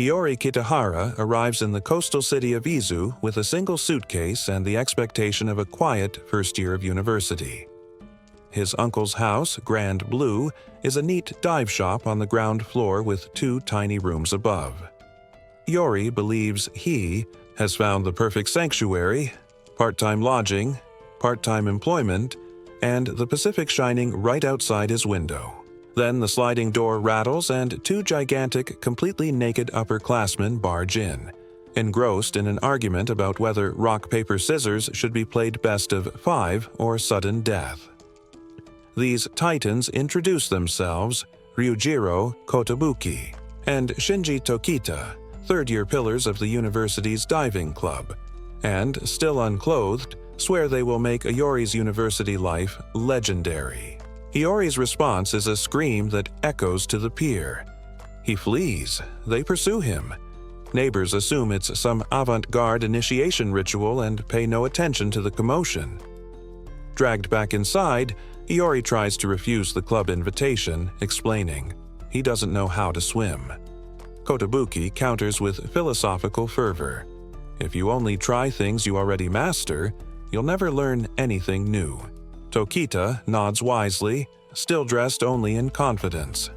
Iori Kitahara arrives in the coastal city of Izu with a single suitcase and the expectation of a quiet first year of university. His uncle's house, Grandblue, is a neat dive shop on the ground floor with 2 tiny rooms above. Iori believes he has found the perfect sanctuary, part-time lodging, part-time employment, and the Pacific shining right outside his window. Then the sliding door rattles and 2 gigantic, completely naked upperclassmen barge in, engrossed in an argument about whether rock, paper, scissors should be played best of 5 or sudden death. These titans introduce themselves, Ryujiro Kotobuki and Shinji Tokita, third-year pillars of the university's diving club, and, still unclothed, swear they will make Iori's university life legendary. Iori's response is a scream that echoes to the pier. He flees. They pursue him. Neighbors assume it's some avant-garde initiation ritual and pay no attention to the commotion. Dragged back inside, Iori tries to refuse the club invitation, explaining he doesn't know how to swim. Kotobuki counters with philosophical fervor. If you only try things you already master, you'll never learn anything new. Tokita nods wisely, still dressed only in confidence.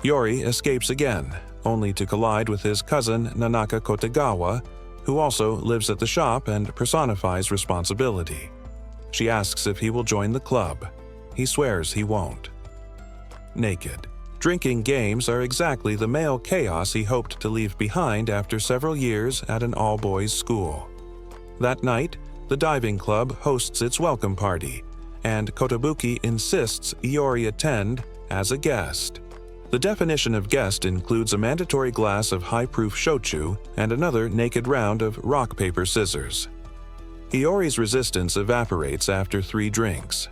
Iori escapes again, only to collide with his cousin Nanaka Kotegawa, who also lives at the shop and personifies responsibility. She asks if he will join the club. He swears he won't. Naked. Drinking games are exactly the male chaos he hoped to leave behind after several years at an all-boys school. That night, the diving club hosts its welcome party, and Kotobuki insists Iori attend as a guest. The definition of guest includes a mandatory glass of high-proof shochu and another naked round of rock, paper, scissors. Iori's resistance evaporates after 3 drinks.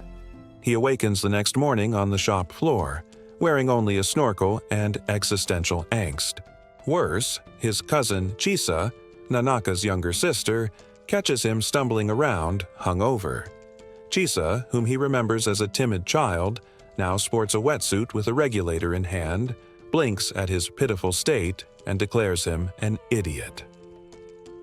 He awakens the next morning on the shop floor, wearing only a snorkel and existential angst. Worse, his cousin Chisa, Nanaka's younger sister, catches him stumbling around, hungover. Chisa, whom he remembers as a timid child, now sports a wetsuit with a regulator in hand, blinks at his pitiful state, and declares him an idiot.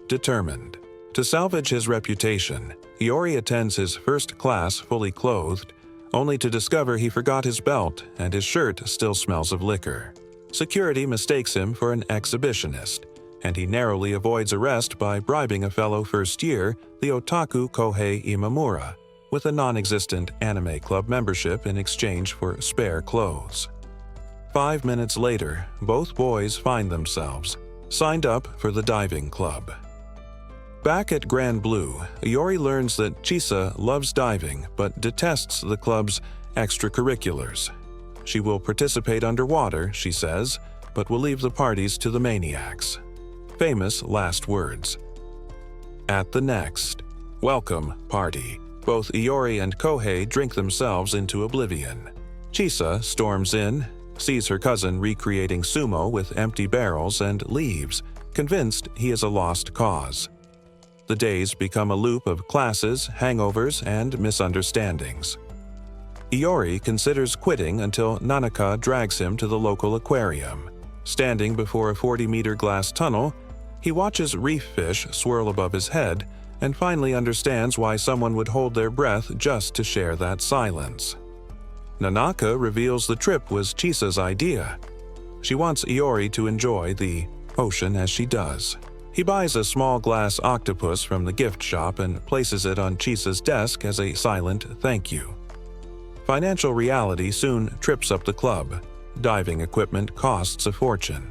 Determined to salvage his reputation, Iori attends his first class fully clothed, only to discover he forgot his belt and his shirt still smells of liquor. Security mistakes him for an exhibitionist, and he narrowly avoids arrest by bribing a fellow first year, the otaku Kohei Imamura, with a non-existent anime club membership in exchange for spare clothes. 5 minutes later, both boys find themselves signed up for the diving club. Back at Grandblue, Iori learns that Chisa loves diving but detests the club's extracurriculars. She will participate underwater, she says, but will leave the parties to the maniacs. Famous last words. At the next welcome party, both Iori and Kohei drink themselves into oblivion. Chisa storms in, sees her cousin recreating sumo with empty barrels, and leaves, convinced he is a lost cause. The days become a loop of classes, hangovers, and misunderstandings. Iori considers quitting until Nanaka drags him to the local aquarium. Standing before a 40-meter glass tunnel, he watches reef fish swirl above his head and finally understands why someone would hold their breath just to share that silence. Nanaka reveals the trip was Chisa's idea. She wants Iori to enjoy the ocean as she does. He buys a small glass octopus from the gift shop and places it on Chisa's desk as a silent thank you. Financial reality soon trips up the club. Diving equipment costs a fortune.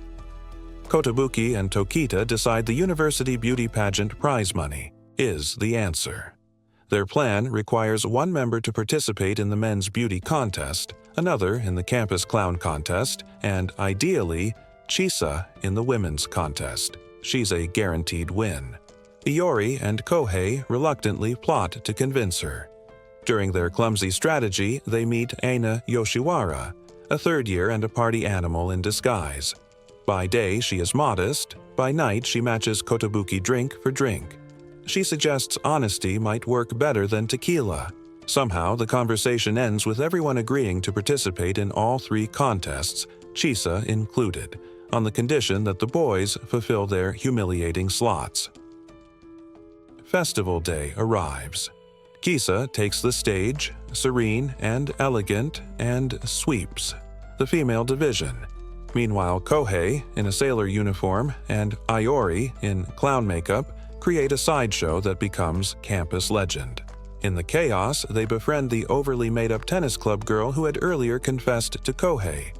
Kotobuki and Tokita decide the university beauty pageant prize money is the answer. Their plan requires one member to participate in the men's beauty contest, another in the campus clown contest, and ideally, Chisa in the women's contest. She's a guaranteed win. Iori and Kohei reluctantly plot to convince her. During their clumsy strategy, they meet Aina Yoshiwara, a third year and a party animal in disguise. By day, she is modest. By night, she matches Kotobuki drink for drink. She suggests honesty might work better than tequila. Somehow, the conversation ends with everyone agreeing to participate in all 3 contests, Chisa included, on the condition that the boys fulfill their humiliating slots. Festival day arrives. Kisa takes the stage, serene and elegant, and sweeps the female division. Meanwhile, Kohei, in a sailor uniform, and Iori, in clown makeup, create a sideshow that becomes campus legend. In the chaos, they befriend the overly made-up tennis club girl who had earlier confessed to Kohei.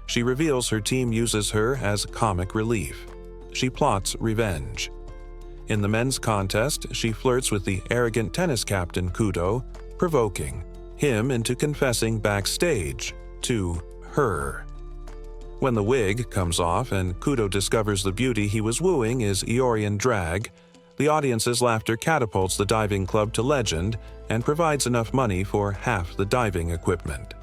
She reveals her team uses her as comic relief. She plots revenge. In the men's contest, she flirts with the arrogant tennis captain Kudo, provoking him into confessing backstage to her. When the wig comes off and Kudo discovers the beauty he was wooing is Iori in drag, the audience's laughter catapults the diving club to legend and provides enough money for half the diving equipment.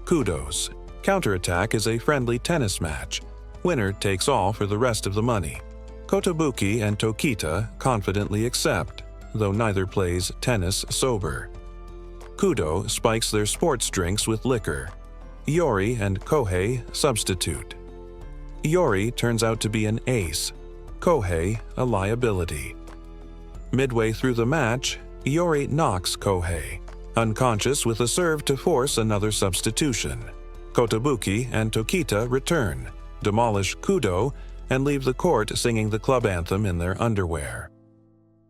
Kudos. Counterattack is a friendly tennis match. Winner takes all for the rest of the money. Kotobuki and Tokita confidently accept, though neither plays tennis sober. Kudo spikes their sports drinks with liquor. Iori and Kohei substitute. Iori turns out to be an ace, Kohei a liability. Midway through the match, Iori knocks Kohei, unconscious with a serve to force another substitution. Kotobuki and Tokita return, demolish Kudo, and leave the court singing the club anthem in their underwear.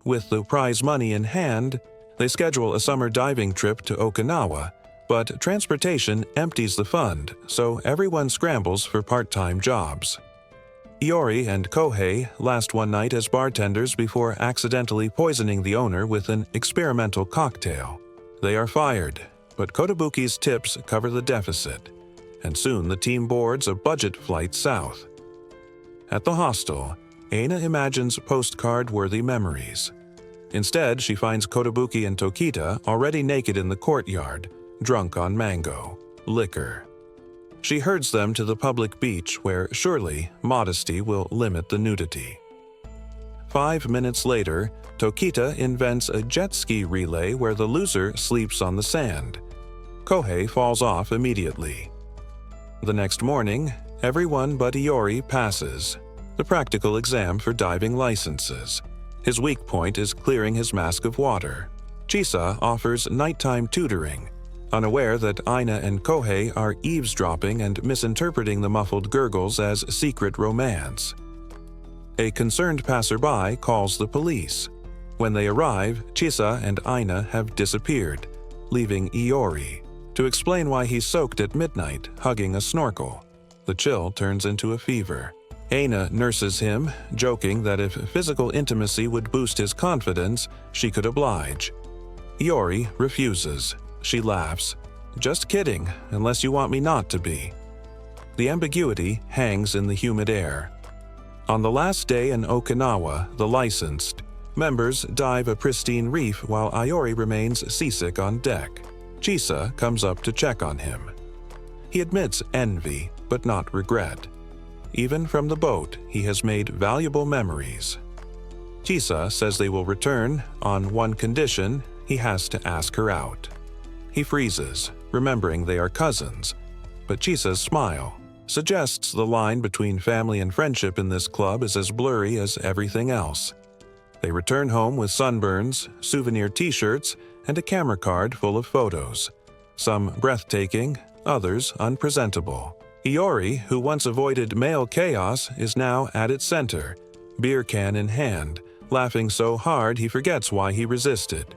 With the prize money in hand, they schedule a summer diving trip to Okinawa, but transportation empties the fund, so everyone scrambles for part-time jobs. Iori and Kohei last one night as bartenders before accidentally poisoning the owner with an experimental cocktail. They are fired, but Kotobuki's tips cover the deficit, and soon the team boards a budget flight south. At the hostel, Aina imagines postcard-worthy memories. Instead, she finds Kotobuki and Tokita already naked in the courtyard, drunk on mango, liquor. She herds them to the public beach where surely modesty will limit the nudity. 5 minutes later, Tokita invents a jet ski relay where the loser sleeps on the sand. Kohei falls off immediately. The next morning, everyone but Iori passes the practical exam for diving licenses. His weak point is clearing his mask of water. Chisa offers nighttime tutoring, unaware that Aina and Kohei are eavesdropping and misinterpreting the muffled gurgles as secret romance. A concerned passerby calls the police. When they arrive, Chisa and Aina have disappeared, leaving Iori to explain why he's soaked at midnight, hugging a snorkel. The chill turns into a fever. Aina nurses him, joking that if physical intimacy would boost his confidence, she could oblige. Iori refuses. She laughs. "Just kidding, unless you want me not to be." The ambiguity hangs in the humid air. On the last day in Okinawa, the licensed members dive a pristine reef while Iori remains seasick on deck. Chisa comes up to check on him. He admits envy, but not regret. Even from the boat, he has made valuable memories. Chisa says they will return on one condition: he has to ask her out. He freezes, remembering they are cousins, but Chisa's smile suggests the line between family and friendship in this club is as blurry as everything else. They return home with sunburns, souvenir t-shirts, and a camera card full of photos. Some breathtaking, others unpresentable. Iori, who once avoided male chaos, is now at its center, beer can in hand, laughing so hard he forgets why he resisted.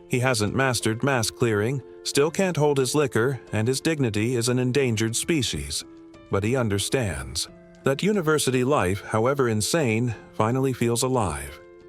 He hasn't mastered mask clearing, still can't hold his liquor, and his dignity is an endangered species. But he understands that university life, however insane, finally feels alive.